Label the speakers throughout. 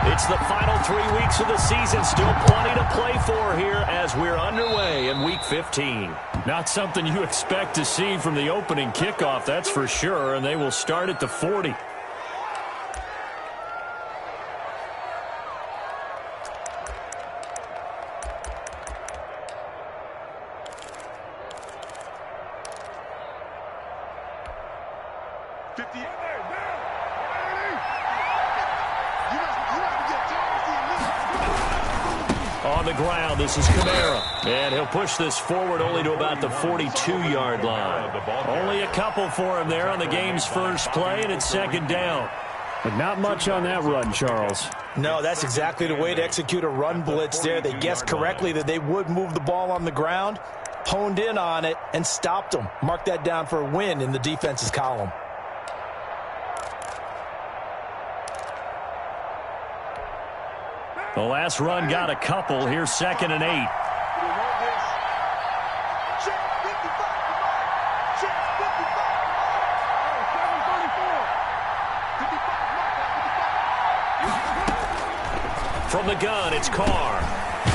Speaker 1: It's the final 3 weeks of the season. Still plenty to play for here as we're underway in Week 15.
Speaker 2: Not something you expect to see from the opening kickoff, that's for sure, and they will start at the 40.
Speaker 1: On the ground, this is Kamara. And he'll push this forward only to about the 42-yard line. Only a couple for him there on the game's first play, and it's second down.
Speaker 2: But not much on that run, Charles.
Speaker 3: No, that's exactly the way to execute a run blitz there. They guessed correctly that they would move the ball on the ground, honed in on it, and stopped them. Mark that down for a win in the defense's column.
Speaker 2: The last run got a couple. Here's 2nd and 8.
Speaker 1: From the gun, it's Carr.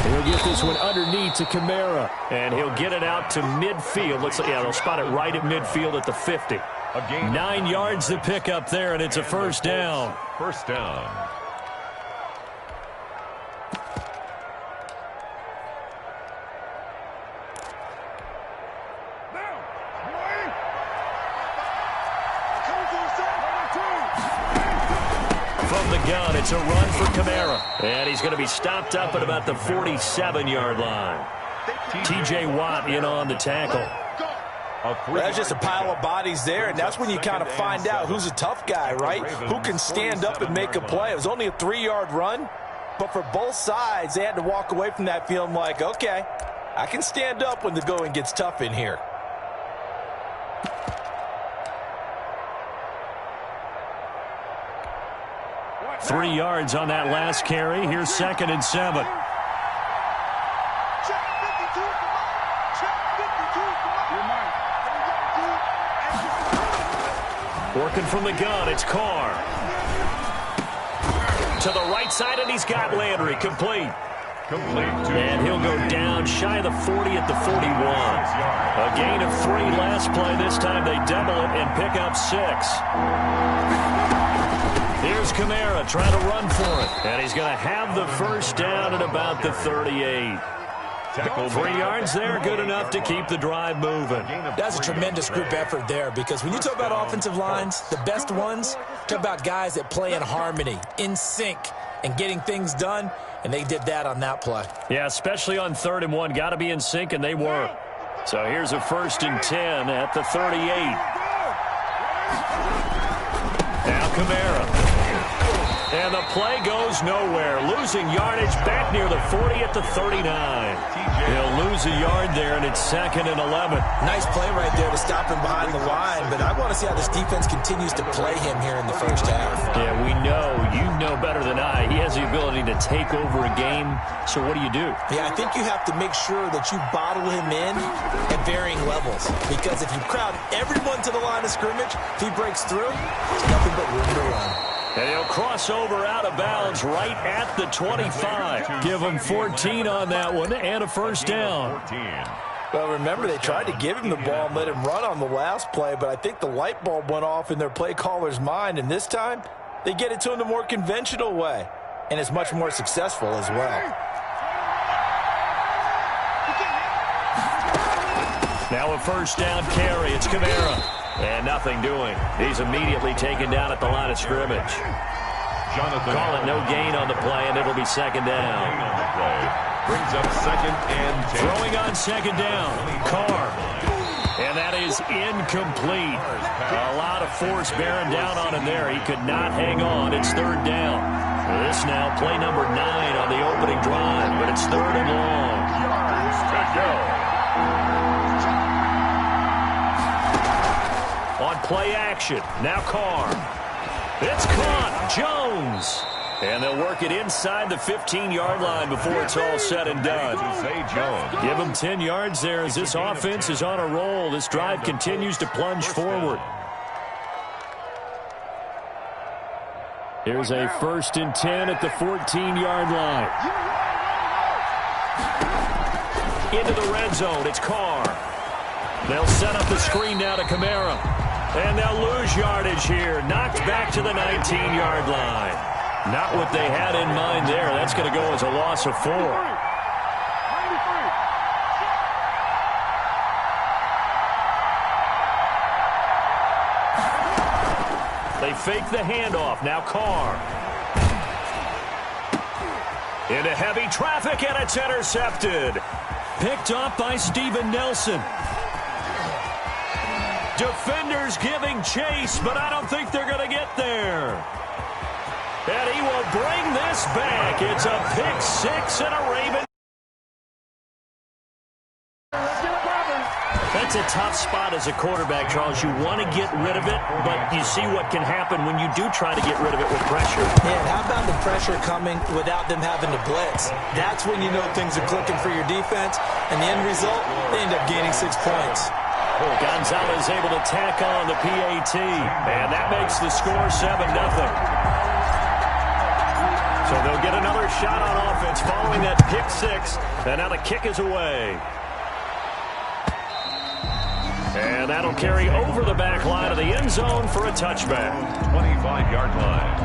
Speaker 2: He'll get this one underneath to Kamara.
Speaker 1: And he'll get it out to midfield. They'll spot it right at midfield at the 50.
Speaker 2: 9 yards to pick up there, and it's a first down.
Speaker 4: First down.
Speaker 1: From the gun, it's a run for Kamara. And he's going to be stopped up at about the 47-yard line. T.J. Watt in on the tackle.
Speaker 3: That's just a pile of bodies there, and that's when you kind of find out who's a tough guy, right? Who can stand up and make a play. It was only a 3-yard run, but for both sides, they had to walk away from that feeling like, okay, I can stand up when the going gets tough in here.
Speaker 2: Three yards on that last carry. Here's 2nd and 7.
Speaker 1: Working from the gun, it's Carr. To the right side, and he's got Landry. Complete. And he'll go down shy of the 40 at the 41. A gain of 3 last play. This time they double it and pick up 6. Here's Kamara trying to run for it. And he's going to have the first down at about the 38. 3 yards there, good enough to keep the drive moving.
Speaker 3: That's a tremendous group effort there, because when you talk about offensive lines, the best ones, talk about guys that play in harmony, in sync, and getting things done, and they did that on that play.
Speaker 2: Yeah, especially on 3rd and 1. Got to be in sync, and they were. So here's a 1st and 10 at the 38. Now Kamara. And the play goes nowhere. Losing yardage back near the 40 at the 39. He'll lose a yard there, and it's 2nd and 11.
Speaker 3: Nice play right there to stop him behind the line, but I want to see how this defense continues to play him here in the first half.
Speaker 2: Yeah, we know. You know better than I. He has the ability to take over a game, so what do you do?
Speaker 3: Yeah, I think you have to make sure that you bottle him in at varying levels, because if you crowd everyone to the line of scrimmage, if he breaks through, it's nothing but room to run.
Speaker 1: And he'll cross over out of bounds right at the 25.
Speaker 2: Give him 14 on that one and a first down.
Speaker 3: Well, remember, they tried to give him the ball and let him run on the last play, but I think the light bulb went off in their play caller's mind, and this time they get it to him the more conventional way, and it's much more successful as well.
Speaker 1: Now a first down carry. It's Kamara. And nothing doing. He's immediately taken down at the line of scrimmage. Call it no gain on the play, and it'll be 2nd down.
Speaker 4: Brings up 2nd and 10.
Speaker 1: Throwing on 2nd down. Carr. And that is incomplete. A lot of force bearing down on him there. He could not hang on. It's 3rd down. This now play number 9 on the opening drive, but it's 3rd and long.
Speaker 4: Yards to go.
Speaker 1: On play action, now Carr. It's caught, Jones. And they'll work it inside the 15-yard line before it's all said and done.
Speaker 2: Give them 10 yards there as this offense is on a roll. This drive continues to plunge forward.
Speaker 1: Here's a 1st and 10 at the 14-yard line. Into the red zone, it's Carr. They'll set up the screen now to Kamara. And they'll lose yardage here. Knocked back to the 19-yard line. Not what they had in mind there. That's going to go as a loss of 4. They fake the handoff. Now Carr. Into heavy traffic, and it's intercepted. Picked up by Steven Nelson. Defenders giving chase, but I don't think they're going to get there. And he will bring this back. It's a pick 6 and a Raven. That's a tough spot as a quarterback, Charles. You want to get rid of it, but you see what can happen when you do try to get rid of it with pressure.
Speaker 3: Yeah, and how about the pressure coming without them having to blitz? That's when you know things are clicking for your defense, and the end result, they end up gaining 6 points.
Speaker 1: Gonzalez able to tack on the PAT, and that makes the score 7-0. So they'll get another shot on offense following that pick 6, and now the kick is away. And that'll carry over the back line of the end zone for a touchback.
Speaker 4: 25-yard line.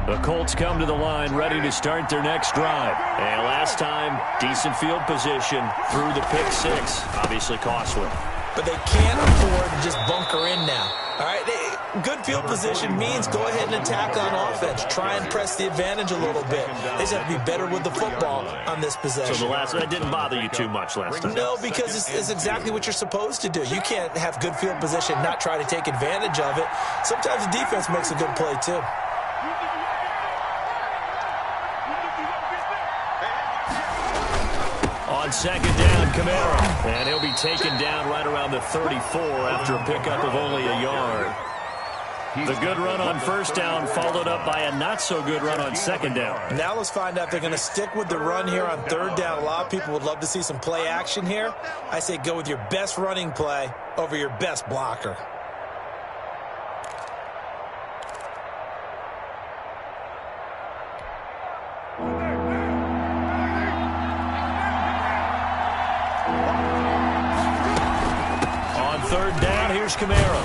Speaker 1: The Colts come to the line ready to start their next drive. And last time, decent field position through the pick 6. Obviously costly.
Speaker 3: But they can't afford to just bunker in now. All right, good field position means go ahead and attack on offense. Try and press the advantage a little bit. They just have to be better with the football on this possession.
Speaker 1: So that didn't bother you too much last time?
Speaker 3: No, because it's exactly what you're supposed to do. You can't have good field position, not try to take advantage of it. Sometimes the defense makes a good play, too.
Speaker 1: On 2nd down, Kamara. And he'll be taken down right around the 34 after a pickup of only a yard. The good run on 1st down followed up by a not-so-good run on 2nd down.
Speaker 3: Now let's find out if they're going to stick with the run here on 3rd down. A lot of people would love to see some play action here. I say go with your best running play over your best blocker.
Speaker 1: On 3rd down, here's Kamara.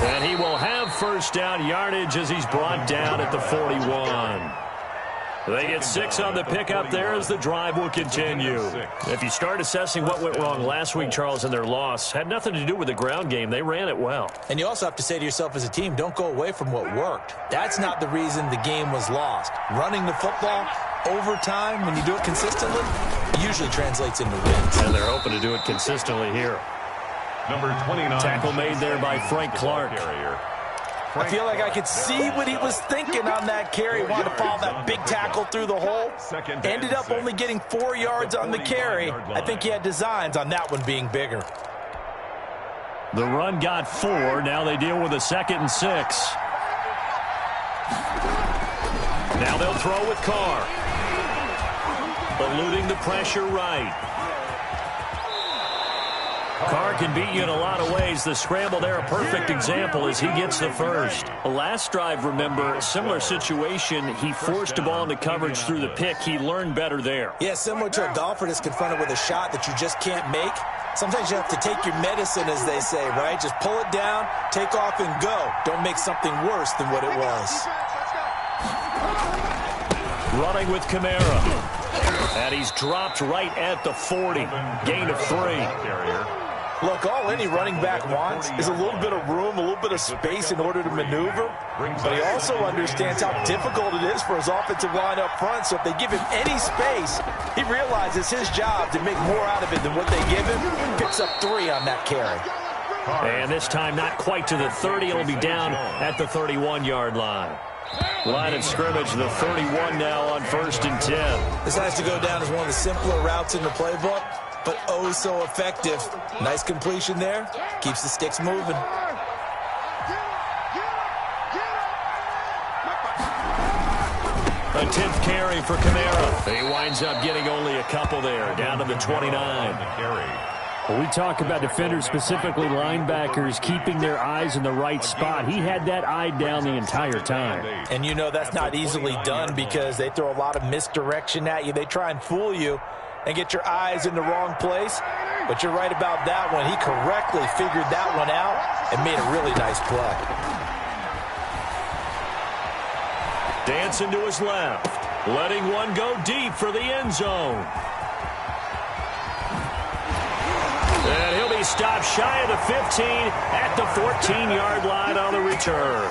Speaker 1: And he will have 1st down yardage as he's brought down at the 41. They get 6 on the pickup there as the drive will continue. If you start assessing what went wrong last week, Charles, in their loss, had nothing to do with the ground game. They ran it well.
Speaker 3: And you also have to say to yourself as a team, don't go away from what worked. That's not the reason the game was lost. Running the football over time, when you do it consistently, usually translates into wins.
Speaker 1: And they're hoping to do it consistently here.
Speaker 4: Number 29.
Speaker 1: Tackle made there by Frank Clark.
Speaker 3: I feel like I could see what he was thinking on that carry. Wanted to follow that big tackle through the hole. Ended up only getting 4 yards on the carry. I think he had designs on that one being bigger.
Speaker 1: The run got 4. Now they deal with a 2nd and 6. Now they'll throw with Carr. Eluding the pressure right. Carr can beat you in a lot of ways. The scramble there, a perfect example as he gets the 1st. Last drive, remember, similar situation. He forced a ball into coverage through the pick. He learned better there.
Speaker 3: Yeah, similar to a golfer that's confronted with a shot that you just can't make. Sometimes you have to take your medicine, as they say, right? Just pull it down, take off, and go. Don't make something worse than what it was.
Speaker 1: Running with Kamara. And he's dropped right at the 40. Gain of 3.
Speaker 3: Look, all any running back wants is a little bit of room, a little bit of space in order to maneuver. But he also understands how difficult it is for his offensive line up front. So if they give him any space, he realizes his job to make more out of it than what they give him. Picks up 3 on that carry.
Speaker 1: And this time not quite to the 30. It'll be down at the 31-yard line. Line of scrimmage, the 31 now on 1st and 10.
Speaker 3: This has to go down as one of the simpler routes in the playbook, but oh so effective. Nice completion there. Keeps the sticks moving.
Speaker 1: A 10th carry for Kamara. He winds up getting only a couple there, down to the 29.
Speaker 2: Well, we talk about defenders, specifically linebackers, keeping their eyes in the right spot. He had that eye down the entire time.
Speaker 3: And you know that's not easily done because they throw a lot of misdirection at you. They try and fool you and get your eyes in the wrong place. But you're right about that one. He correctly figured that one out and made a really nice play.
Speaker 1: Dancing to his left. Letting one go deep for the end zone. And he'll be stopped shy of the 15 at the 14-yard line on the return.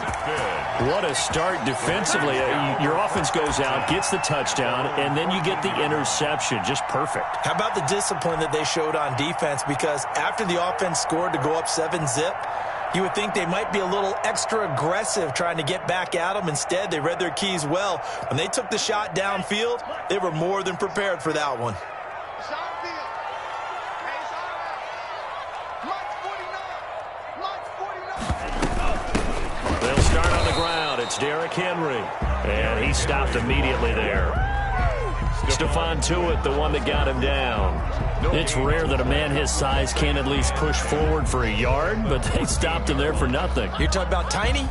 Speaker 1: What a start defensively. Your offense goes out, gets the touchdown, and then you get the interception. Just perfect.
Speaker 3: How about the discipline that they showed on defense? Because after the offense scored to go up 7-zip, you would think they might be a little extra aggressive trying to get back at them. Instead, they read their keys well. When they took the shot downfield, they were more than prepared for that one.
Speaker 1: They'll start on the ground. It's Derrick Henry. And he stopped immediately there. Stephon Tuitt, the one that got him down. It's rare that a man his size can't at least push forward for a yard, but they stopped him there for nothing.
Speaker 3: You're talking about Tiny?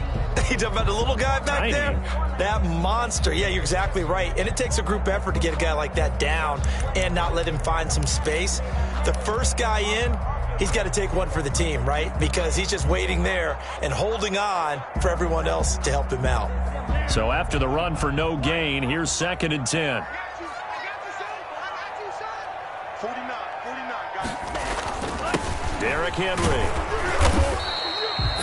Speaker 3: You're talking about the little guy back there? That monster. Yeah, you're exactly right. And it takes a group effort to get a guy like that down and not let him find some space. The first guy in, he's got to take one for the team, right? Because he's just waiting there and holding on for everyone else to help him out.
Speaker 1: So after the run for no gain, here's 2nd and 10. Derrick Henry.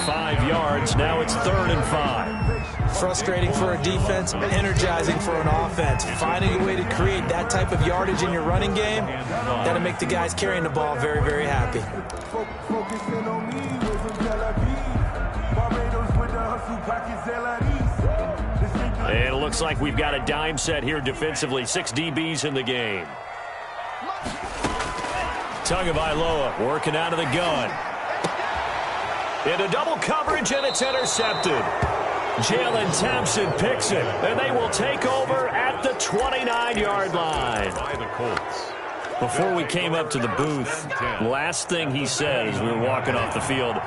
Speaker 1: 5 yards. Now it's 3rd and 5.
Speaker 3: Frustrating for a defense, energizing for an offense. Finding a way to create that type of yardage in your running game, that'll make the guys carrying the ball very, very happy.
Speaker 1: And it looks like we've got a dime set here defensively. 6 DBs in the game. Tagovailoa working out of the gun. Into double coverage, and it's intercepted. Jalen Thompson picks it, and they will take over at the 29-yard line. Before we came up to the booth, last thing he said as we were walking off the field,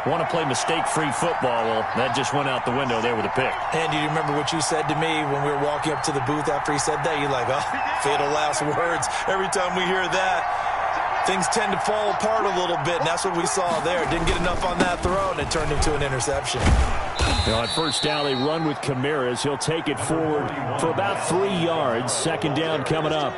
Speaker 1: want to play mistake-free football. Well, that just went out the window there with a pick.
Speaker 3: And do you remember what you said to me when we were walking up to the booth after he said that? You're like, oh, fatal last words. Every time we hear that, things tend to fall apart a little bit, and that's what we saw there. Didn't get enough on that throw, and it turned into an interception.
Speaker 2: On first down, they run with Kamara. He'll take it forward for about 3 yards. 2nd down coming up.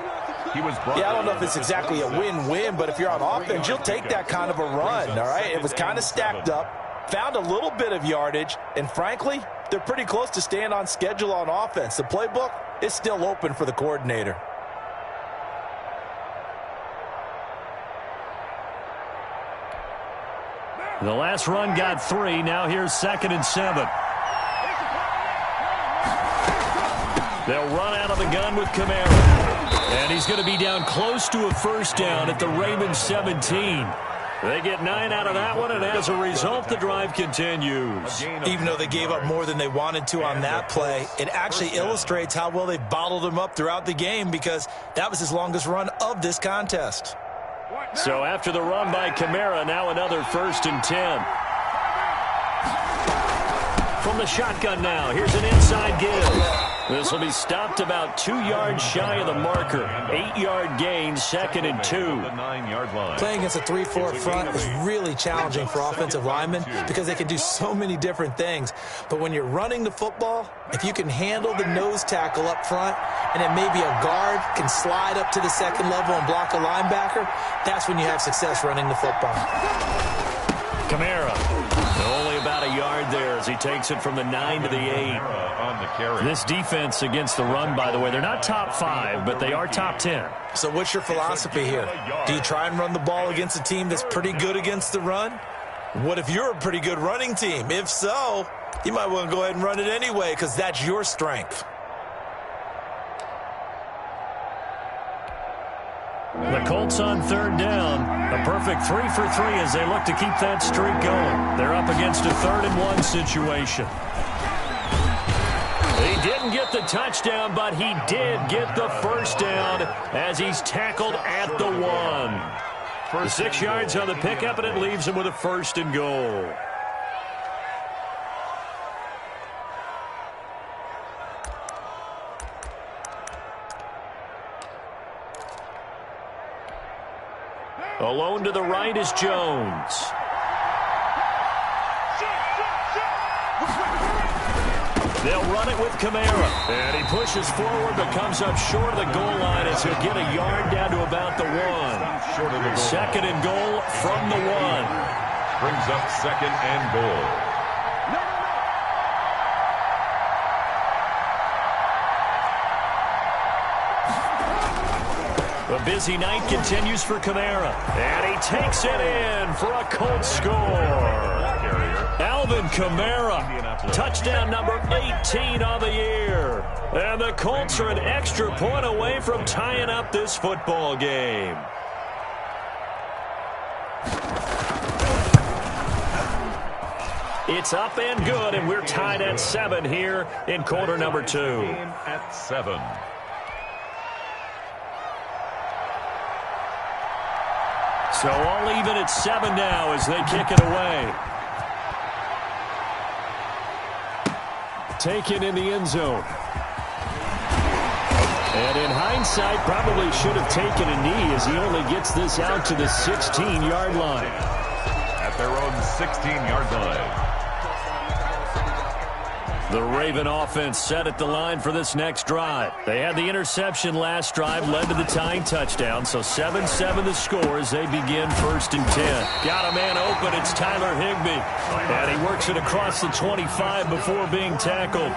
Speaker 3: Yeah, I don't know if it's exactly a win-win, but if you're on offense, you'll take that kind of a run, all right? It was kind of stacked up, found a little bit of yardage, and frankly, they're pretty close to staying on schedule on offense. The playbook is still open for the coordinator.
Speaker 1: The last run got 3. Now here's 2nd and 7. They'll run out of the gun with Kamara. And he's going to be down close to a first down at the Ravens 17. They get 9 out of that one, and as a result, the drive continues.
Speaker 3: Even though they gave up more than they wanted to on that play, it actually illustrates how well they bottled them up throughout the game because that was his longest run of this contest.
Speaker 1: So after the run by Kamara, now another 1st and 10. From the shotgun now, here's an inside give. This will be stopped about 2 yards shy of the marker. 8-yard gain, 2nd and 2.
Speaker 3: Playing against a 3-4 front is really challenging for offensive linemen because they can do so many different things. But when you're running the football, if you can handle the nose tackle up front, and then maybe a guard can slide up to the 2nd level and block a linebacker, that's when you have success running the football.
Speaker 1: Kamara, only about a yard there as he takes it from the 9 to the 8. This defense against the run, by the way, they're not top 5, but they are top 10.
Speaker 3: So what's your philosophy here? Do you try and run the ball against a team that's pretty good against the run? What if you're a pretty good running team? If so, you might want to go ahead and run it anyway because that's your strength.
Speaker 1: The Colts on 3rd down. A perfect 3 for 3 as they look to keep that streak going. They're up against a 3rd and 1 situation. He didn't get the touchdown, but he did get the first down as he's tackled at the 1. 6 yards on the pickup, and it leaves him with a 1st and goal. Alone to the right is Jones. They'll run it with Kamara. And he pushes forward but comes up short of the goal line as he'll get a yard down to about the 1. 2nd and goal from the 1.
Speaker 4: Brings up 2nd and goal.
Speaker 1: A busy night continues for Kamara. And he takes it in for a Colts score. Alvin Kamara, touchdown number 18 on the year. And the Colts are an extra point away from tying up this football game. It's up and good, and we're tied at 7 here in quarter number 2.
Speaker 4: At 7.
Speaker 1: So all even at 7 now as they kick it away. Taken in the end zone. And in hindsight, probably should have taken a knee as he only gets this out to the 16-yard line.
Speaker 4: At their own 16-yard line.
Speaker 1: The Raven offense set at the line for this next drive. They had the interception last drive, led to the tying touchdown. So 7-7 the score as they begin 1st and 10. Got a man open. It's Tyler Higbee. And he works it across the 25 before being tackled.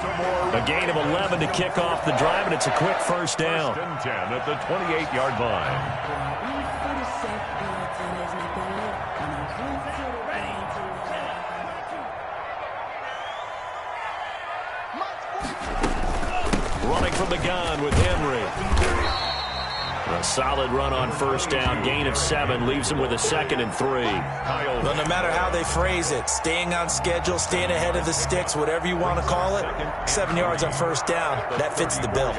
Speaker 1: A gain of 11 to kick off the drive, and it's a quick 1st down.
Speaker 4: 1st and 10 at the 28-yard line.
Speaker 1: Running from the gun with Henry. A solid run on 1st down. Gain of 7 leaves him with a 2nd and 3.
Speaker 3: Well, no matter how they phrase it, staying on schedule, staying ahead of the sticks, whatever you want to call it, 7 yards on 1st down, that fits the bill.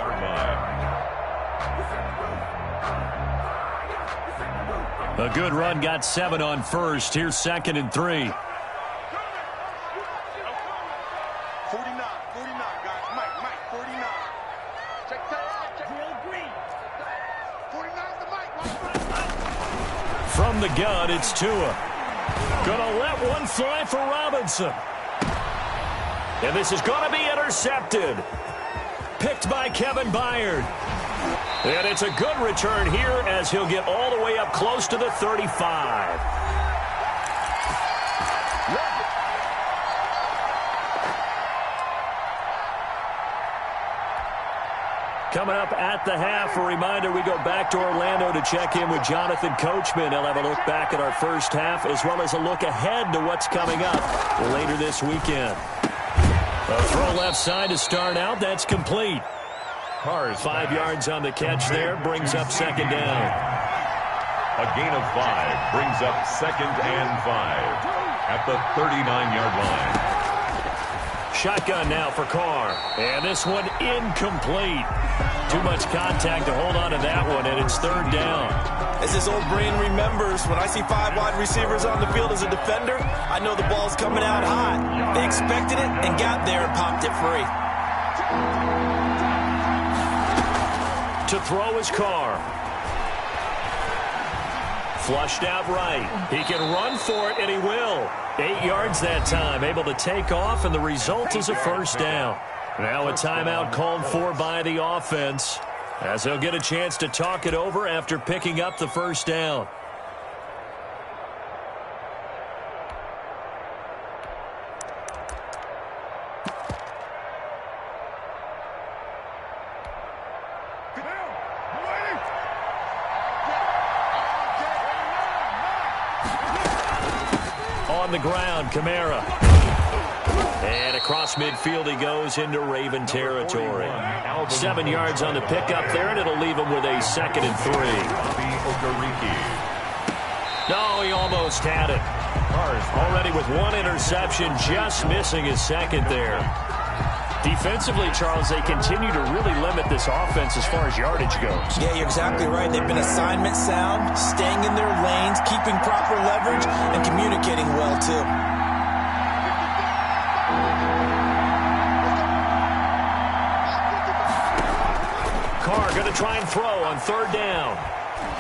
Speaker 1: A good run got 7 on 1st. Here's 2nd and 3.
Speaker 5: 49, guys. Mike, 49. Check green. 49 the Mike.
Speaker 1: From the gun, it's Tua. Gonna let one fly for Robinson. And this is gonna be intercepted. Picked by Kevin Byard. And it's a good return here as he'll get all the way up close to the 35. Coming up at the half, a reminder, we go back to Orlando to check in with Jonathan Coachman. He'll have a look back at our first half as well as a look ahead to what's coming up later this weekend. A throw left side to start out. That's complete. 5 yards on the catch there. Brings up 2nd down.
Speaker 4: A gain of 5 brings up 2nd and 5 at the 39-yard line.
Speaker 1: Shotgun now for Carr. And this one incomplete. Too much contact to hold on to that one, and it's 3rd down.
Speaker 3: As his old brain remembers, when I see 5 wide receivers on the field as a defender, I know the ball's coming out hot. They expected it and got there and popped it free.
Speaker 1: To throw his Carr. Flushed out right. He can run for it, and he will. 8 yards that time, able to take off, and the result is a 1st down. Now a timeout called for by the offense as they'll get a chance to talk it over after picking up the 1st down. On the ground, Kamara. And across midfield he goes into Raven territory. 7 yards on the pickup there, and it'll leave him with a 2nd and 3. No, he almost had it. Already with 1 interception, just missing his 2nd there. Defensively, Charles, they continue to really limit this offense as far as yardage goes.
Speaker 3: Yeah, you're exactly right. They've been assignment sound, staying in their lanes, keeping proper leverage, and communicating well, too.
Speaker 1: Carr going to try and throw on third down.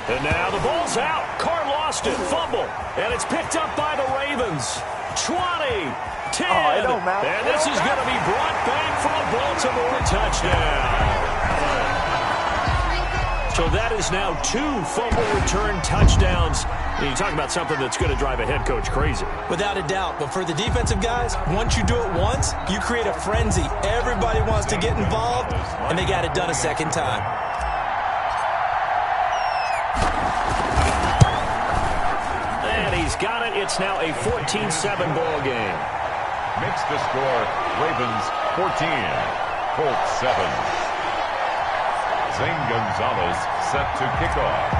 Speaker 1: And now the ball's out. Carr lost it. Fumble. And it's picked up by the Ravens. 20, 10.
Speaker 3: Oh, it don't matter.
Speaker 1: And this is going to be brought back for a Baltimore touchdown. So that is now 2 fumble return touchdowns. And you talk about something that's going to drive a head coach crazy.
Speaker 3: Without a doubt. But for the defensive guys, once you do it once, you create a frenzy. Everybody wants to get involved, and they got it done a second time.
Speaker 1: And he's got it. It's now a 14-7 ball game.
Speaker 4: Makes the score Ravens 14, Colts 7. Zane Gonzalez set to kick off.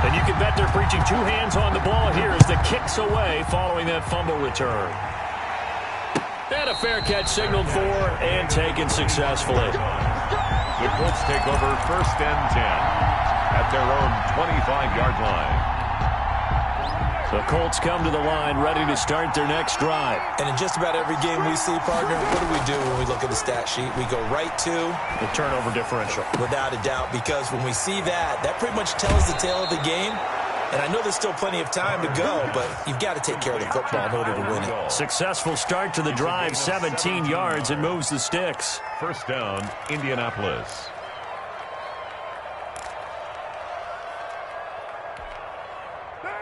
Speaker 1: And you can bet they're preaching 2 hands on the ball here as the kick's away following that fumble return. And a fair catch signaled for and taken successfully.
Speaker 4: The Colts take over 1st and 10 at their own 25-yard line.
Speaker 1: The Colts come to the line ready to start their next drive.
Speaker 3: And in just about every game we see, partner, what do when we look at the stat sheet? We go right to
Speaker 1: the turnover differential.
Speaker 3: Without a doubt, because when we see that, that pretty much tells the tale of the game. And I know there's still plenty of time to go, but you've got to take care of the football in order to win it.
Speaker 1: Successful start to the drive, 17 yards, and moves the sticks.
Speaker 4: 1st down, Indianapolis.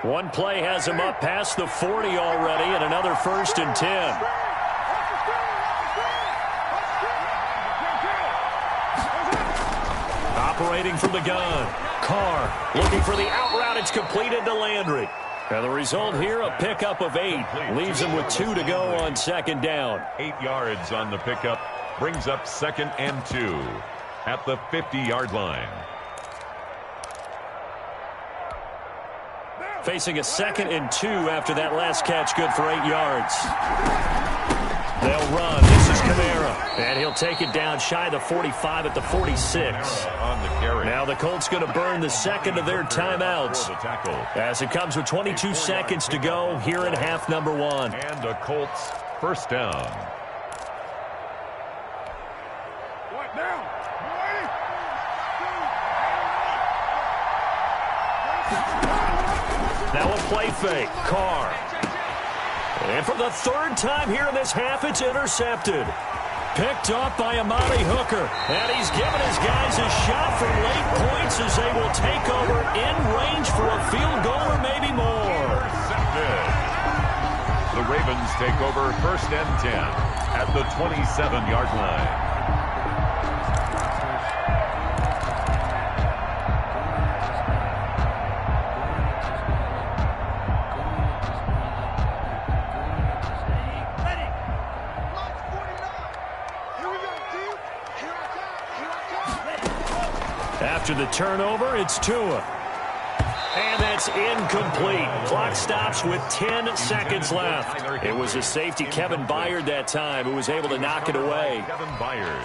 Speaker 1: One play has him up past the 40 already, and another 1st and 10. Operating from the gun. Carr looking for the out route. It's completed to Landry. And the result here, a pickup of 8. Leaves him with 2 to go on 2nd down.
Speaker 4: 8 yards on the pickup. Brings up 2nd and 2 at the 50-yard line.
Speaker 1: Facing a 2nd and 2 after that last catch, good for 8 yards. They'll run. This is Kamara. And he'll take it down shy of the 45 at the 46.
Speaker 4: On the carry.
Speaker 1: Now the Colts going to burn the 2nd of their timeouts. As it comes with 22 seconds to go here in half number 1.
Speaker 4: And the Colts 1st down.
Speaker 5: What now?
Speaker 1: Now a play fake. Carr. And for the 3rd time here in this half, it's intercepted. Picked off by Amani Hooker. And he's given his guys a shot for late points as they will take over in range for a field goal or maybe more.
Speaker 4: The Ravens take over 1st and 10 at the 27-yard line.
Speaker 1: After the turnover, it's Tua. And that's incomplete. Clock stops with 10 seconds left. It was a safety, Kevin Byard, that time, who was able to knock it away.
Speaker 4: Kevin Byard.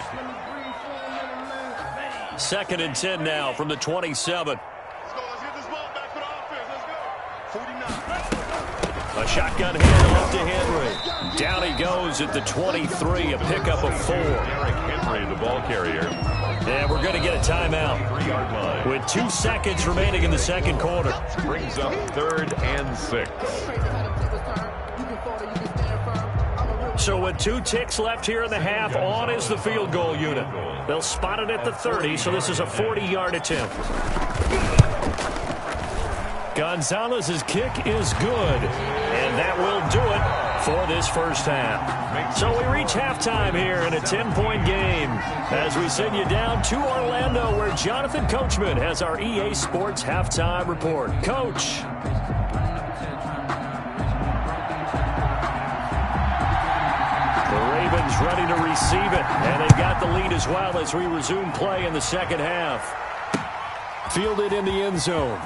Speaker 1: 2nd and 10 now from the 27.
Speaker 5: Let's get this ball back for the offense. Let's go. 49.
Speaker 1: A shotgun handoff to Henry. Down he goes at the 23, a pickup of 4.
Speaker 4: Derrick Henry, the ball carrier.
Speaker 1: And we're going to get a timeout
Speaker 4: 3-yard line.
Speaker 1: with 2 seconds remaining in the 2nd quarter.
Speaker 4: Brings up 3rd and 6.
Speaker 1: So with 2 ticks left here in the half, on is the field goal unit. They'll spot it at the 30, so this is a 40-yard attempt. Gonzalez's kick is good, and that will do it for this 1st half. So we reach halftime here in a 10-point game as we send you down to Orlando, where Jonathan Coachman has our EA Sports halftime report. Coach. The Ravens ready to receive it, and they've got the lead as well as we resume play in the 2nd half. Fielded in the end zone.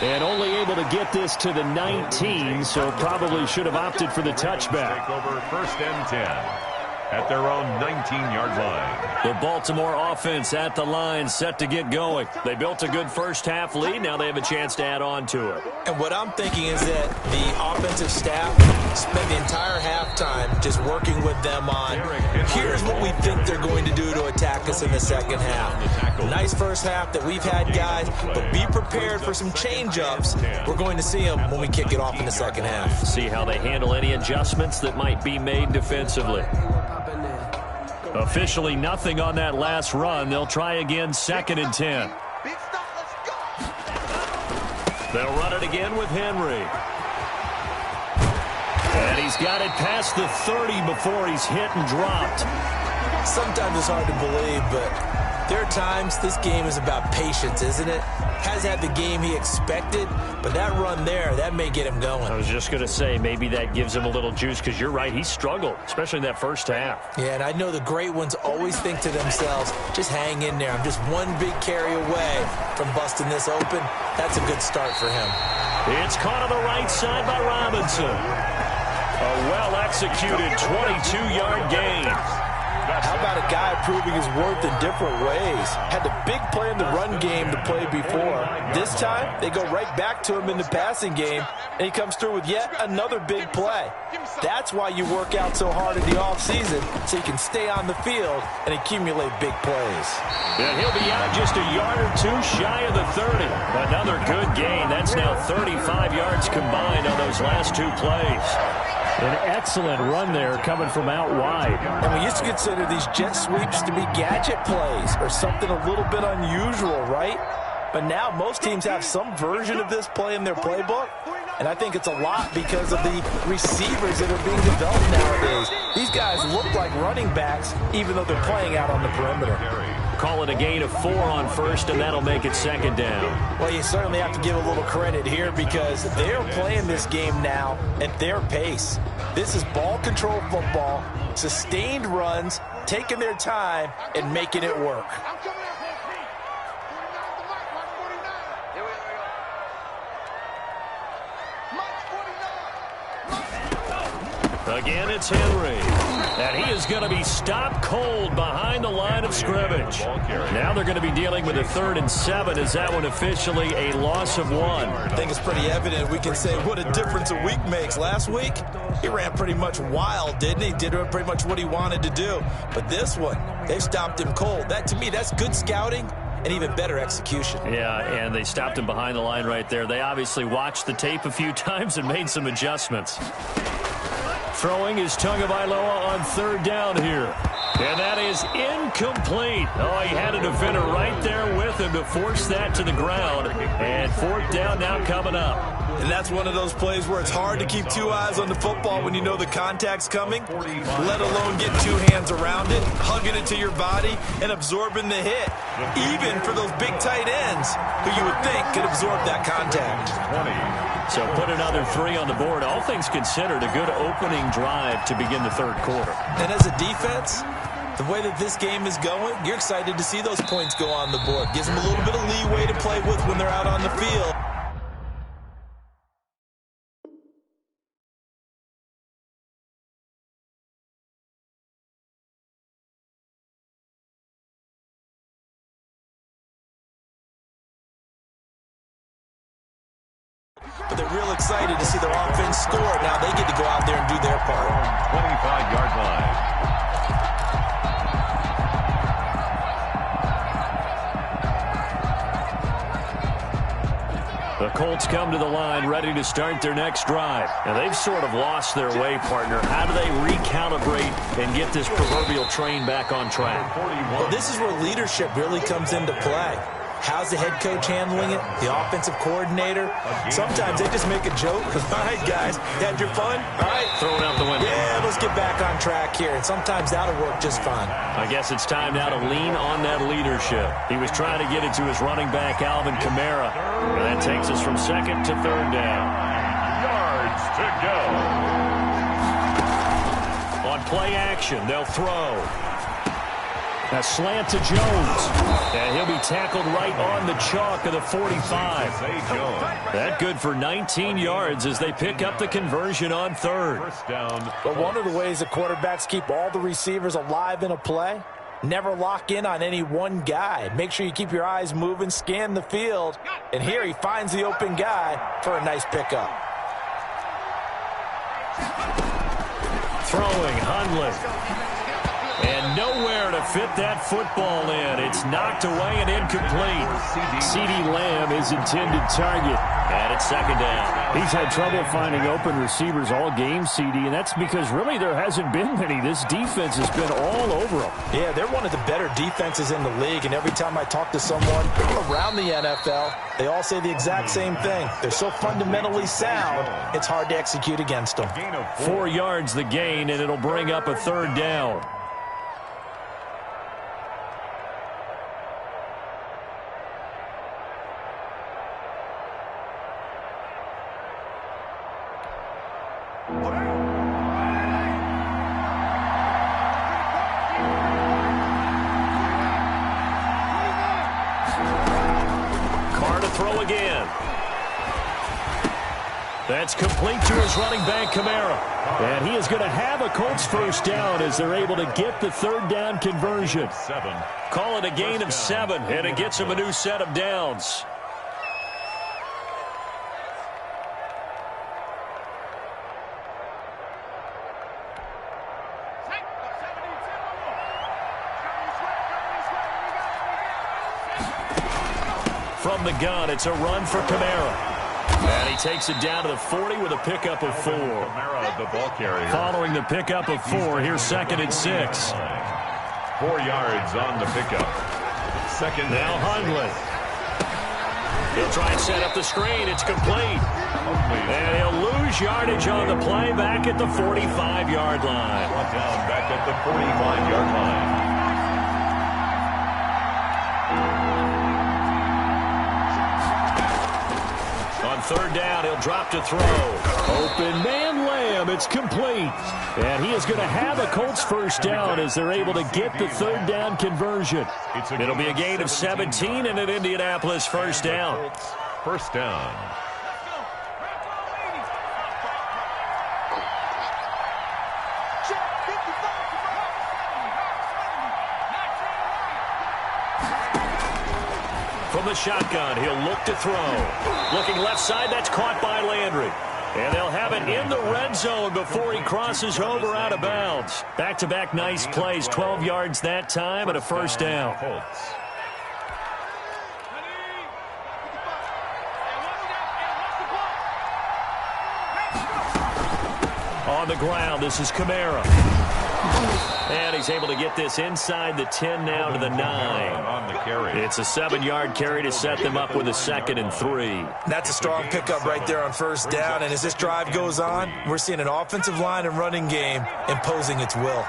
Speaker 1: And only able to get this to the 19, so probably should have opted for the touchback.
Speaker 4: Take over 1st and 10 at their own 19-yard line.
Speaker 1: The Baltimore offense at the line, set to get going. They built a good first-half lead. Now they have a chance to add on to it.
Speaker 3: And what I'm thinking is that the offensive staff spent the entire halftime just working with them on, here's what we think they're going to do to attack us in the second half. Nice first half that we've had, guys, but be prepared for some change-ups. We're going to see them when we kick it off in the second half.
Speaker 1: See how they handle any adjustments that might be made defensively. Officially nothing on that last run. They'll try again, 2nd and 10. They'll run it again with Henry. And he's got it past the 30 before he's hit and dropped.
Speaker 3: Sometimes it's hard to believe, but there are times this game is about patience, isn't it? Has had the game he expected, but that run there, that may get him going.
Speaker 1: I was just going to say, maybe that gives him a little juice, because you're right, he struggled, especially in that first half.
Speaker 3: Yeah, and I know the great ones always think to themselves, just hang in there. I'm just one big carry away from busting this open. That's a good start for him.
Speaker 1: It's caught on the right side by Robinson. A well-executed 22-yard gain.
Speaker 3: How about a guy proving his worth in different ways? Had the big play in the run game to play before. This time, they go right back to him in the passing game, and he comes through with yet another big play. That's why you work out so hard in the offseason, so you can stay on the field and accumulate big plays.
Speaker 1: And he'll be out just a yard or two shy of the 30. Another good gain. That's now 35 yards combined on those last two plays. An excellent run there coming from out wide.
Speaker 3: And we used to consider these jet sweeps to be gadget plays or something a little bit unusual, right? But now most teams have some version of this play in their playbook. And I think it's a lot because of the receivers that are being developed nowadays. These guys look like running backs even though they're playing out on the perimeter.
Speaker 1: Call it a gain of 4 on 1st, and that'll make it 2nd down.
Speaker 3: Well, you certainly have to give a little credit here because they're playing this game now at their pace. This is ball control football, sustained runs, taking their time, and making it work.
Speaker 1: Again, it's Henry. And he is going to be stopped cold behind the line of scrimmage. Now they're going to be dealing with a 3rd and 7. Is that one officially a loss of 1?
Speaker 3: I think it's pretty evident. We can say what a difference a week makes. Last week, he ran pretty much wild, didn't he? Did pretty much what he wanted to do. But this one, they stopped him cold. That, to me, that's good scouting and even better execution.
Speaker 1: Yeah, and they stopped him behind the line right there. They obviously watched the tape a few times and made some adjustments. Throwing is Tagovailoa on 3rd down here. And that is incomplete. Oh, he had a defender right there with him to force that to the ground. And 4th down now coming up.
Speaker 3: And that's one of those plays where it's hard to keep 2 eyes on the football when you know the contact's coming, let alone get 2 hands around it, hugging it to your body, and absorbing the hit, even for those big tight ends who you would think could absorb that contact.
Speaker 1: So put another 3 on the board. All things considered, a good opening drive to begin the 3rd quarter.
Speaker 3: And as a defense, the way that this game is going, you're excited to see those points go on the board. Gives them a little bit of leeway to play with when they're out on the field. But they're real excited to see their offense score. Now they get to go out there and do their part.
Speaker 4: 25-yard line.
Speaker 1: The Colts come to the line ready to start their next drive. And they've sort of lost their way, partner. How do they recalibrate and get this proverbial train back on track?
Speaker 3: Well, this is where leadership really comes into play. How's the head coach handling it? The offensive coordinator? Sometimes they just make a joke. All right, guys, had your fun? All right.
Speaker 1: Throw it out the window.
Speaker 3: Yeah, let's get back on track here. And sometimes that'll work just fine.
Speaker 1: I guess it's time now to lean on that leadership. He was trying to get it to his running back, Alvin Kamara. And that takes us from 2nd to 3rd down.
Speaker 4: Yards to go.
Speaker 1: On play action, they'll throw. A slant to Jones. And he'll be tackled right on the chalk of the 45. That good for 19 yards as they pick up the conversion on third.
Speaker 4: First down.
Speaker 3: But one of the ways the quarterbacks keep all the receivers alive in a play, never lock in on any one guy. Make sure you keep your eyes moving, scan the field. And here he finds the open guy for a nice pickup.
Speaker 1: Throwing, Hundley. And nowhere to fit that football in. It's knocked away and incomplete. CeeDee Lamb is intended target. And it's second down.
Speaker 2: He's had trouble finding open receivers all game, CD, and that's because really there hasn't been many. This defense has been all over them.
Speaker 3: Yeah, they're one of the better defenses in the league, and every time I talk to someone around the NFL, they all say the exact same thing. They're so fundamentally sound, it's hard to execute against them.
Speaker 1: 4 yards the gain, and it'll bring up a third down. Throw again. That's complete to his running back, Kamara. And he is going to have a Colts first down as they're able to get the third down conversion. Call it a gain of 7, and it gets him a new set of downs. From the gun, it's a run for Kamara. And he takes it down to the 40 with a pickup of 4.
Speaker 4: Kamara, the ball carrier.
Speaker 1: Following the pickup of 4, here's 2nd and 6.
Speaker 4: 4 yards on the pickup. Second
Speaker 1: now Hundley. He'll try and set up the screen. It's complete. And he'll lose yardage on the play back at the 45-yard line.
Speaker 4: Down back at the 45-yard line.
Speaker 1: On third down, he'll drop to throw. Open man Lamb. It's complete. And he is going to have a Colts first down as they're able to get the third down conversion. It'll be a gain of 17 and an Indianapolis first down.
Speaker 4: First down.
Speaker 1: From the shotgun, he'll look to throw. Looking left side, that's caught by Landry. And they'll have it in the red zone before he crosses over out of bounds. Back-to-back nice plays, 12 yards that time and a first down. On the ground, this is Kamara. And he's able to get this inside the 10 now to the 9. It's a 7-yard carry to set them up with a 2nd and 3.
Speaker 3: That's a strong pickup right there on first down. And as this drive goes on, we're seeing an offensive line and running game imposing its will.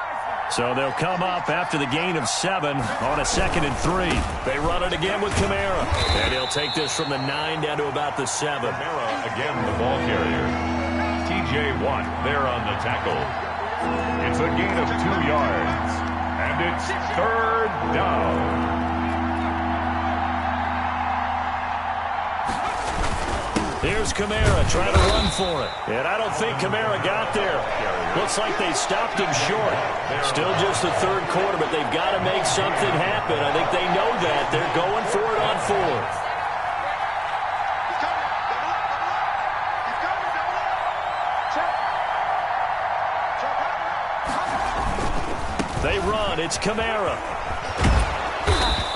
Speaker 1: So they'll come up after the gain of 7 on a 2nd and 3. They run it again with Kamara. And he'll take this from the 9 down to about the 7.
Speaker 4: Kamara again the ball carrier. TJ Watt there on the tackle. It's a gain of 2 yards, and it's third down.
Speaker 1: Here's Kamara trying to run for it. And I don't think Kamara got there. Looks like they stopped him short. Still just the third quarter, but they've got to make something happen. I think they know that. They're going for it on 4th. They run. It's Kamara.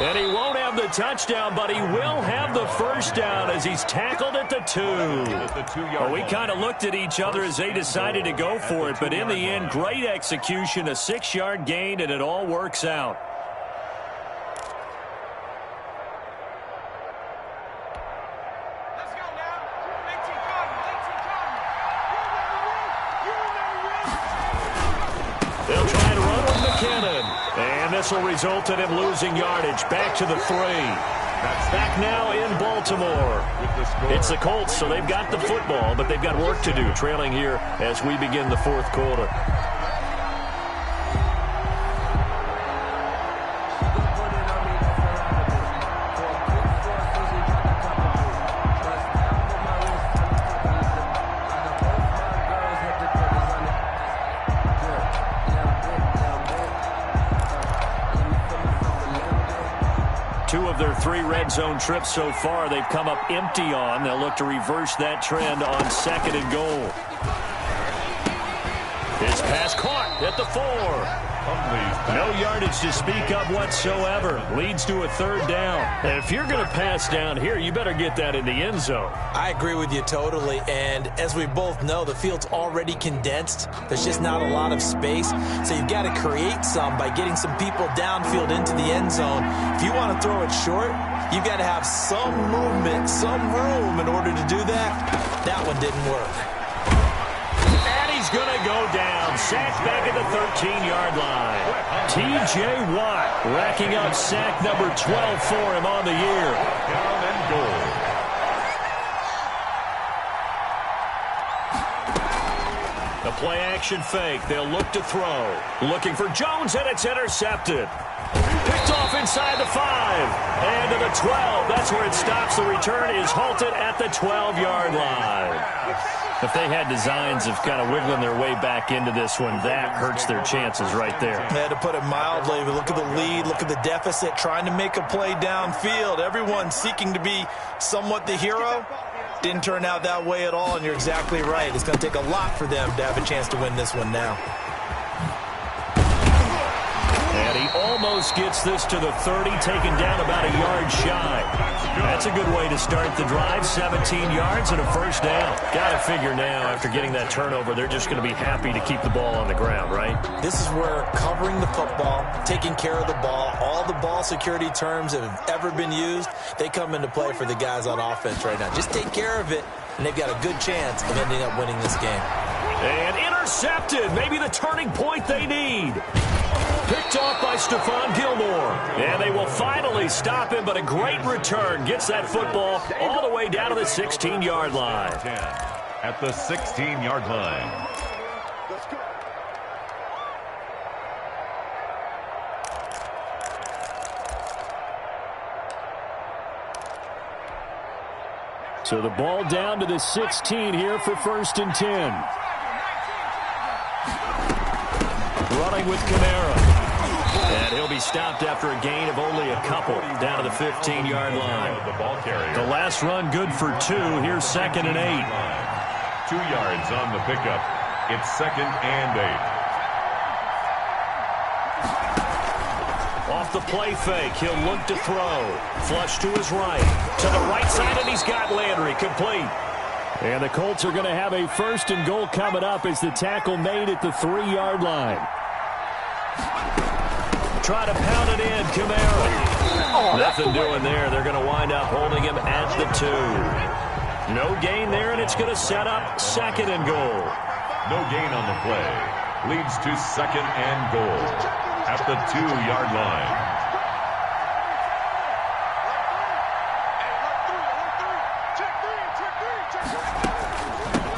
Speaker 1: And he won't have the touchdown, but he will have the first down as he's tackled at the 2. Well, we kind of looked at each other as they decided to go for it, but in the end, great execution, a 6-yard gain, and it all works out. They'll try to run with McKinnon. And this will result in him losing yardage. Back to the 3. Back now in Baltimore. It's the Colts, so they've got the football, but they've got work to do, trailing here as we begin the 4th quarter. of their 3 red zone trips so far, they've come up empty on. They'll look to reverse that trend on 2nd and goal. His pass caught at the 4. No yardage to speak of whatsoever. Leads to a 3rd down. And if you're going to pass down here, you better get that in the end zone.
Speaker 3: I agree with you totally. And as we both know, the field's already condensed. There's just not a lot of space. So you've got to create some by getting some people downfield into the end zone. If you want to throw it short, you've got to have some movement, some room in order to do that. That one didn't work.
Speaker 1: He's going to go down. Sacked back at the 13-yard line. T.J. Watt racking up sack number 12 for him on the year.
Speaker 4: Down and goal.
Speaker 1: The play-action fake. They'll look to throw. Looking for Jones, and it's intercepted. Picked off inside the 5. And to the 12. That's where it stops. The return is halted at the 12-yard line. If they had designs of kind of wiggling their way back into this one, that hurts their chances right there.
Speaker 3: Yeah, to put it mildly, but look at the lead, look at the deficit, trying to make a play downfield. Everyone seeking to be somewhat the hero. Didn't turn out that way at all, and you're exactly right. It's going to take a lot for them to have a chance to win this one now.
Speaker 1: And he almost gets this to the 30, taken down about a yard shy. That's a good way to start the drive. 17 yards and a 1st down. Got to figure now, after getting that turnover, they're just going to be happy to keep the ball on the ground, right?
Speaker 3: This is where covering the football, taking care of the ball, all the ball security terms that have ever been used, they come into play for the guys on offense right now. Just take care of it, and they've got a good chance of ending up winning this game.
Speaker 1: And intercepted. Maybe the turning point they need. Picked off by Stephon Gilmore. And they will finally stop him, but a great return. Gets that football all the way down to the 16-yard line.
Speaker 4: At the 16-yard line.
Speaker 1: So the ball down to the 16 here for 1st and 10. Running with Kamara. And he'll be stopped after a gain of only a couple down to the 15-yard line. The last run good for 2. Here's 2nd and 8.
Speaker 4: 2 yards on the pickup. It's 2nd and 8.
Speaker 1: Off the play fake, he'll look to throw. Flush to his right. To the right side, and he's got Landry complete. And the Colts are going to have a 1st and goal coming up as the tackle made at the 3-yard line. Try to pound it in, Kamara. Nothing doing there. They're going to wind up holding him at the 2. No gain there, and it's going to set up 2nd and goal.
Speaker 4: No gain on the play. Leads to 2nd and goal at the 2-yard line.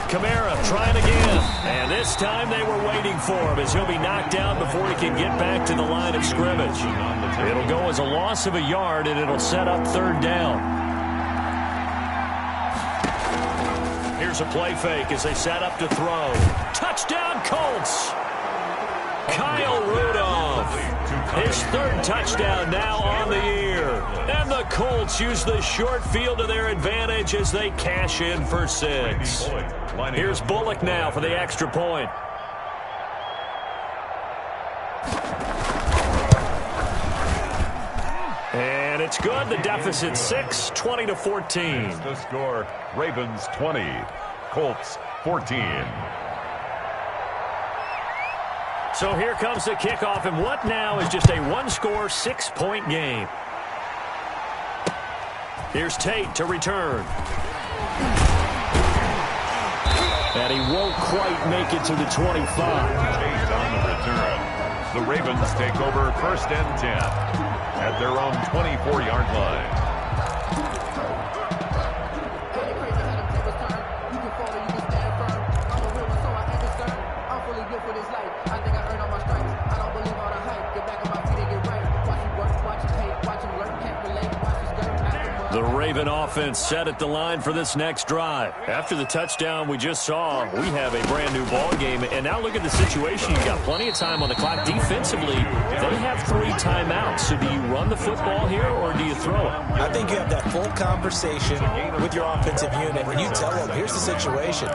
Speaker 1: Kamara trying again. And this time they were waiting for him as he'll be knocked down before he can get back to the line of scrimmage. It'll go as a loss of a yard, and it'll set up 3rd down. Here's a play fake as they set up to throw. Touchdown, Colts! Kyle Rudolph, his 3rd touchdown now on the year. And the Colts use the short field to their advantage as they cash in for 6. Here's Bullock now for the extra point. And it's good. The deficit 6, 20-14.
Speaker 4: The score, Ravens 20, Colts 14.
Speaker 1: So here comes the kickoff, and what now is just a 1-score, 6-point game. Here's Tate to return. And he won't quite make it to the 25.
Speaker 4: Tate on the return. The Ravens take over 1st and 10 at their own 24-yard line.
Speaker 1: The Raven offense set at the line for this next drive. After the touchdown we just saw, we have a brand-new ball game. And now look at the situation. You've got plenty of time on the clock. Defensively, they have 3 timeouts. So do you run the football here or do you throw it?
Speaker 3: I think you have that full conversation with your offensive unit, and you tell them, here's the situation.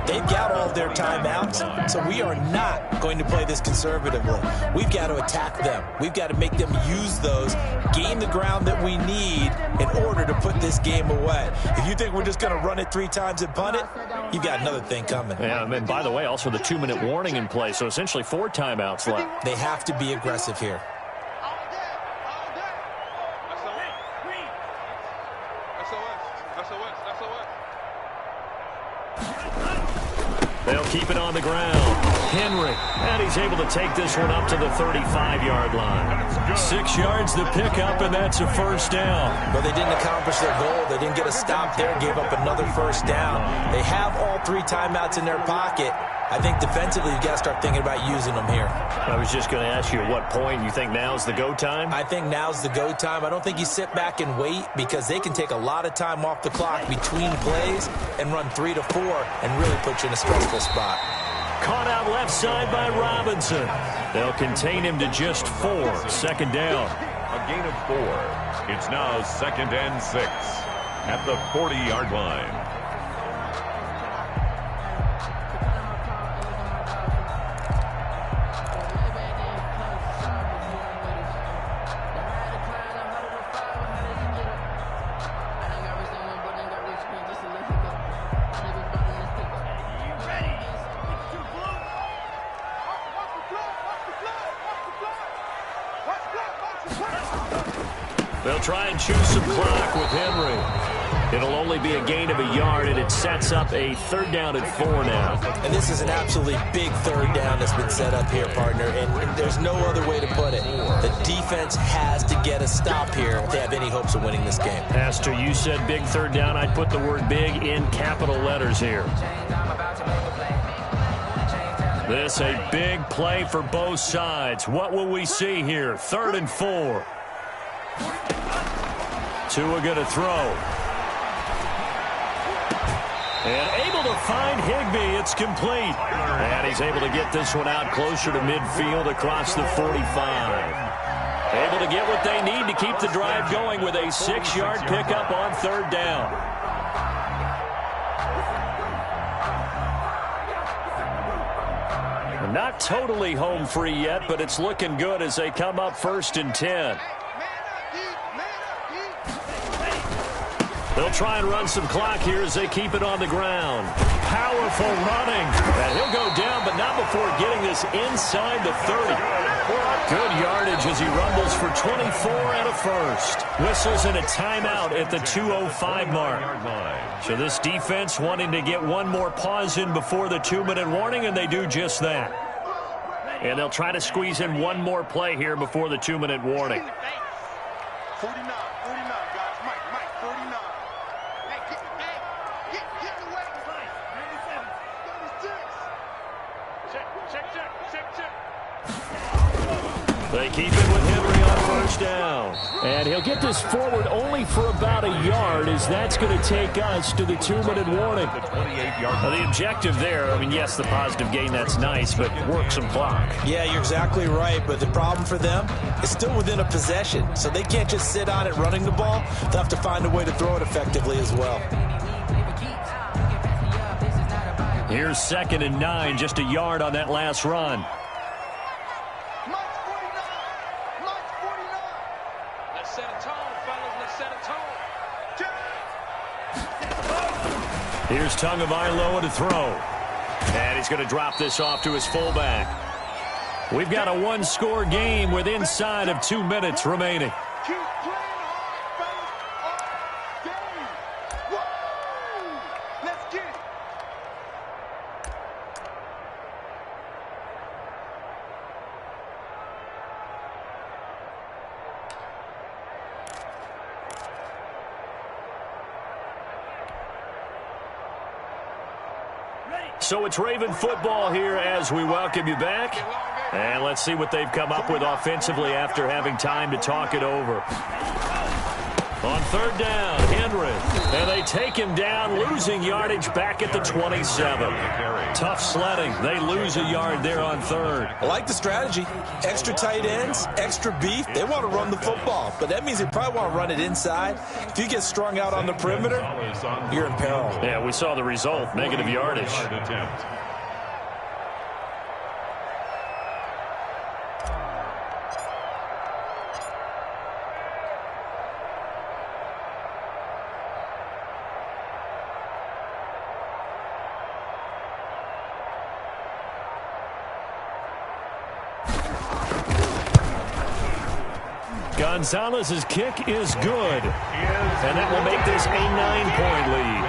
Speaker 3: They've got all their timeouts, so we are not going to play this conservatively. We've got to attack them. We've got to make them use those, gain the ground that we need in order to put this game away. If you think we're just going to run it 3 times and punt it, you've got another thing coming.
Speaker 1: Yeah, and by the way, also the 2-minute warning in play, so essentially 4 timeouts left.
Speaker 3: They have to be aggressive here.
Speaker 1: They'll keep it on the ground. Henry, and he's able to take this one up to the 35-yard line. 6 yards to pick up, and that's a first down.
Speaker 3: But they didn't accomplish their goal. They didn't get a stop there, gave up another first down. They have all 3 timeouts in their pocket. I think defensively, you've got to start thinking about using them here.
Speaker 1: I was just going to ask you at what point you think now's the go time?
Speaker 3: I think now's the go time. I don't think you sit back and wait because they can take a lot of time off the clock between plays and run 3 to 4 and really put you in a stressful spot.
Speaker 1: Caught out left side by Robinson. They'll contain him to just 4. Second down.
Speaker 4: A gain of 4. It's now 2nd and 6 at the 40-yard line.
Speaker 1: They'll try and choose some clock with Henry. It'll only be a gain of a yard, and it sets up a 3rd down and 4 now.
Speaker 3: And this is an absolutely big 3rd down that's been set up here, partner, and there's no other way to put it. The defense has to get a stop here if they have any hopes of winning this game.
Speaker 1: Pastor, you said big 3rd down. I'd put the word big in capital letters here. This a big play for both sides. What will we see here? 3rd and 4. Tua going to throw. And able to find Higbee. It's complete. And he's able to get this one out closer to midfield across the 45. Able to get what they need to keep the drive going with a 6-yard pickup on 3rd down. Not totally home free yet, but it's looking good as they come up 1st and 10. They'll try and run some clock here as they keep it on the ground. Powerful running. And he'll go down, but not before getting this inside the 30. Good yardage as he rumbles for 24 and a first. Whistles and a timeout at the 2:05 mark. So this defense wanting to get one more pause in before the 2-minute warning, and they do just that. And they'll try to squeeze in one more play here before the 2-minute warning.
Speaker 5: 49, guys. Mike, 49. Hey, get the way. 36. Check.
Speaker 1: They keep it with Henry on 1st down. And he'll get this forward only for about a yard, as that's going to take us to the 2-minute warning. The objective there, I mean, yes, the positive gain, that's nice, but work some clock.
Speaker 3: Yeah, you're exactly right, but the problem for them is still within a possession, so they can't just sit on it running the ball. They'll have to find a way to throw it effectively as well.
Speaker 1: Here's 2nd and 9, just a yard on that last run. Here's Tagovailoa to throw. And he's going to drop this off to his fullback. We've got a 1-score game with inside of 2 minutes remaining.
Speaker 5: Keep playing hard, fellas. Game. Woo! Let's get it.
Speaker 1: So it's Raven football here as we welcome you back. And let's see what they've come up with offensively after having time to talk it over. On third down, Henry. And they take him down, losing yardage back at the 27. Tough sledding. They lose a yard there on third.
Speaker 3: I like the strategy. Extra tight ends, extra beef. They want to run the football, but that means they probably want to run it inside. If you get strung out on the perimeter, you're in peril.
Speaker 1: Yeah, we saw the result, negative yardage. Gonzalez's kick is good, and that will make this a 9-point lead.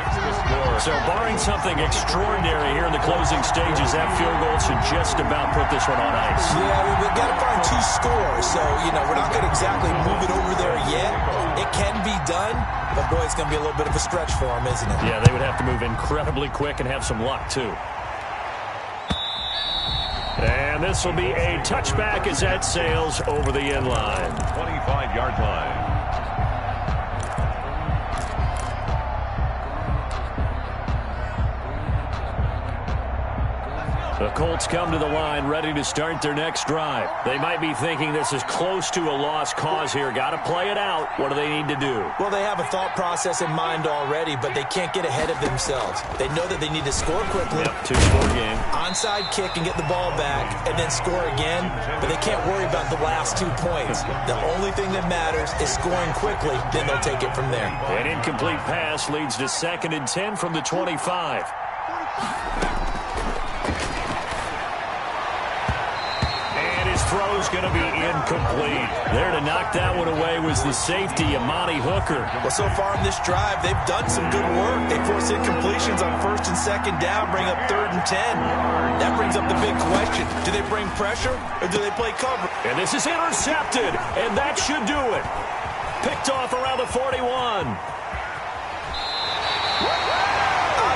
Speaker 1: So barring something extraordinary here in the closing stages, that field goal should just about put this one on ice.
Speaker 3: Yeah, we've got to find 2 scores, so, we're not going to exactly move it over there yet. It can be done, but, boy, it's going to be a little bit of a stretch for them, isn't it?
Speaker 1: Yeah, they would have to move incredibly quick and have some luck, too. And this will be a touchback as that sails over the end line.
Speaker 4: 25-yard line.
Speaker 1: The Colts come to the line ready to start their next drive. They might be thinking this is close to a lost cause here. Got to play it out. What do they need to do?
Speaker 3: Well, they have a thought process in mind already, but they can't get ahead of themselves. They know that they need to score quickly.
Speaker 1: Yep, 2-score game.
Speaker 3: Onside kick and get the ball back and then score again, but they can't worry about the last 2 points. The only thing that matters is scoring quickly, then they'll take it from there.
Speaker 1: An incomplete pass leads to 2nd and 10 from the 25. Throw's going to be incomplete. There to knock that one away was the safety, Amani Hooker.
Speaker 3: Well, so far in this drive, they've done some good work. They force incompletions on 1st and 2nd down, bring up 3rd and 10. That brings up the big question. Do they bring pressure or do they play cover?
Speaker 1: And this is intercepted, and that should do it. Picked off around the 41.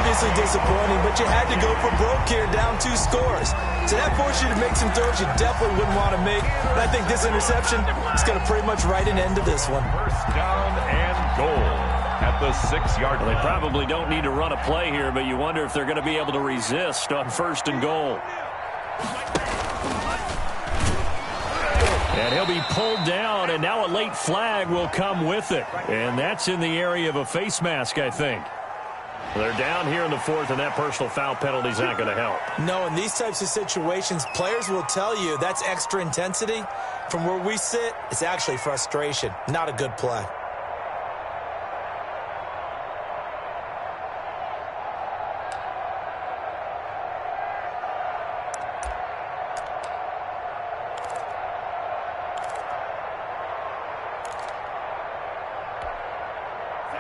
Speaker 3: Obviously disappointing, but you had to go for broke here, down 2 scores. So that forced you to make some throws you definitely wouldn't want to make. And I think this interception is going to pretty much write an end to this one.
Speaker 4: 1st down and goal at the 6-yard line.
Speaker 1: They probably don't need to run a play here, but you wonder if they're going to be able to resist on 1st and goal. And he'll be pulled down, and now a late flag will come with it. And that's in the area of a face mask, I think. They're down here in the 4th, and that personal foul penalty is not going to help.
Speaker 3: No, in these types of situations, players will tell you that's extra intensity. From where we sit, it's actually frustration, not a good play.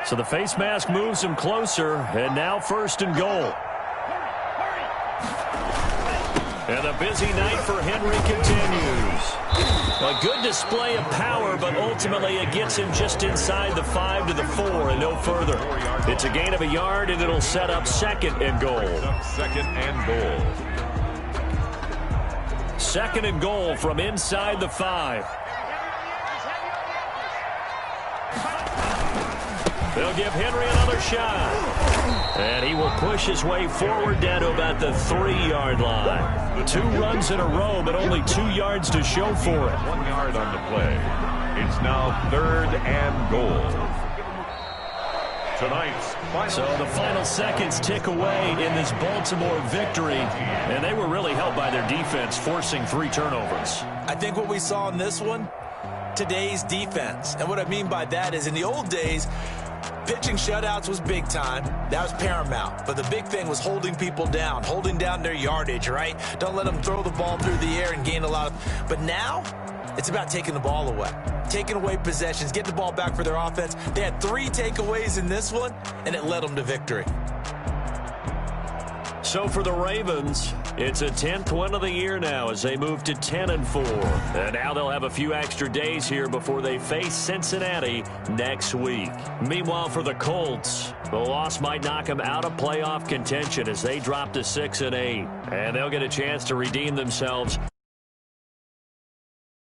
Speaker 1: So the face mask moves him closer, and now 1st and goal. And the busy night for Henry continues. A good display of power, but ultimately it gets him just inside the 5 to the 4 and no further. It's a gain of a yard, and it'll set up 2nd and goal.
Speaker 4: 2nd and goal.
Speaker 1: 2nd and goal from inside the 5. They'll give Henry another shot. And he will push his way forward down to about the 3-yard line. 2 runs in a row, but only 2 yards to show for it.
Speaker 4: 1 yard on the play. It's now 3rd and goal. Tonight's final.
Speaker 1: So the final seconds tick away in this Baltimore victory. And they were really helped by their defense, forcing 3 turnovers.
Speaker 3: I think what we saw in this one, today's defense. And what I mean by that is in the old days, pitching shutouts was big time. That was paramount. But the big thing was holding people down, holding down their yardage, right? Don't let them throw the ball through the air and gain a lot of... But now, it's about taking the ball away. Taking away possessions, getting the ball back for their offense. They had 3 takeaways in this one, and it led them to victory.
Speaker 1: So for the Ravens, it's a 10th win of the year now as they move to 10-4. And now they'll have a few extra days here before they face Cincinnati next week. Meanwhile, for the Colts, the loss might knock them out of playoff contention as they drop to 6-8. And they'll get a chance to redeem themselves